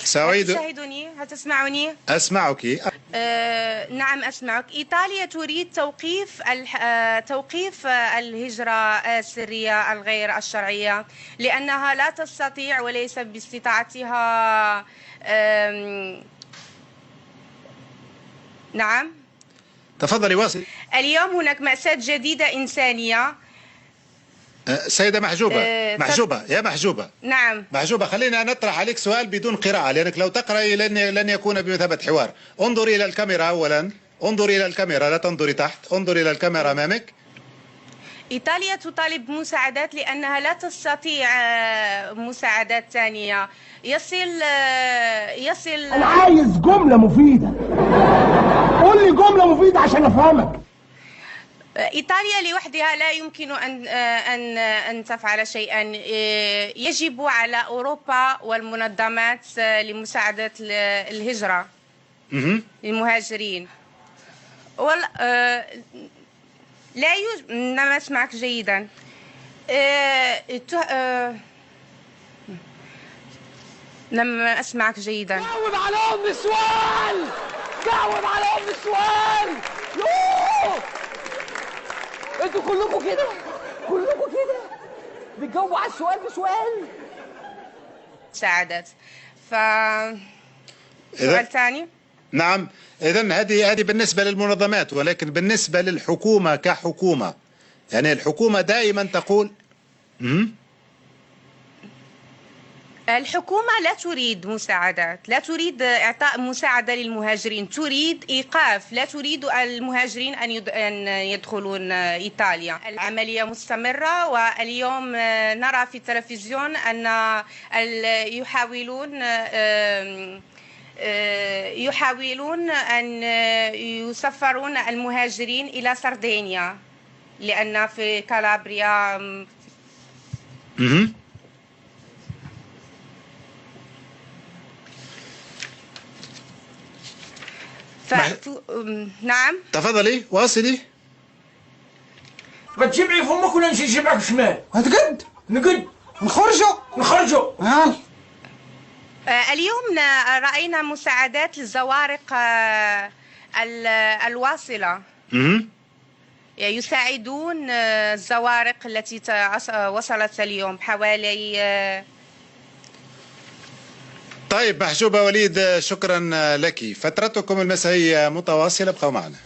سأعيد. هل تشاهدني؟ هل تسمعني؟ أسمعك. نعم أسمعك. إيطاليا تريد توقيف الهجرة السرية الغير الشرعية، لأنها لا تستطيع وليس باستطاعتها. نعم. تفضلي واصل. اليوم هناك مأساة جديدة إنسانية. سيدة محجوبة، يا محجوبة. نعم. محجوبة، خلينا نطرح عليك سؤال بدون قراءة، لأنك لو تقرأي لن يكون بمثابة حوار. انظري إلى الكاميرا أولا، انظري إلى الكاميرا، لا تنظري تحت، انظري إلى الكاميرا أمامك. إيطاليا تطالب بمساعدات لأنها لا تستطيع مساعدات ثانية. يصل أنا عايز جملة مفيدة، قول لي جملة مفيدة عشان أفهمك. إيطاليا لوحدها لا يمكن أن تفعل شيئا. يجب على أوروبا والمنظمات لمساعدة الهجرة للمهاجرين. لا يوجد. لم أسمعك جيدا. لم أسمعك جيدا. جاوب على أم السؤال، جاوب على أم السؤال. يوه، انتوا كلكم كده، كلكم كده بتجاوبوا على السؤال بسؤال. مساعدات. سؤال ثاني. نعم، إذن هذه بالنسبة للمنظمات، ولكن بالنسبة للحكومة كحكومة، يعني الحكومة دائما تقول الحكومة لا تريد مساعدات، لا تريد إعطاء مساعدة للمهاجرين، تريد إيقاف، لا تريد المهاجرين أن يدخلون إيطاليا. العملية مستمرة، واليوم نرى في التلفزيون أن يحاولون أن يسفرون المهاجرين إلى سردينيا، لأن في كالابريا نعم. تفضلي واصلي. بتجمعي فمك ولا نمشي نجمعك شمال؟ هتقد نقد نخرجوا. اليوم رأينا مساعدات للزوارق الواصلة. يساعدون الزوارق التي وصلت اليوم حوالي. طيب محجوبة وليد، شكرا لك. فترتكم المسائية متواصلة، ابقوا معنا.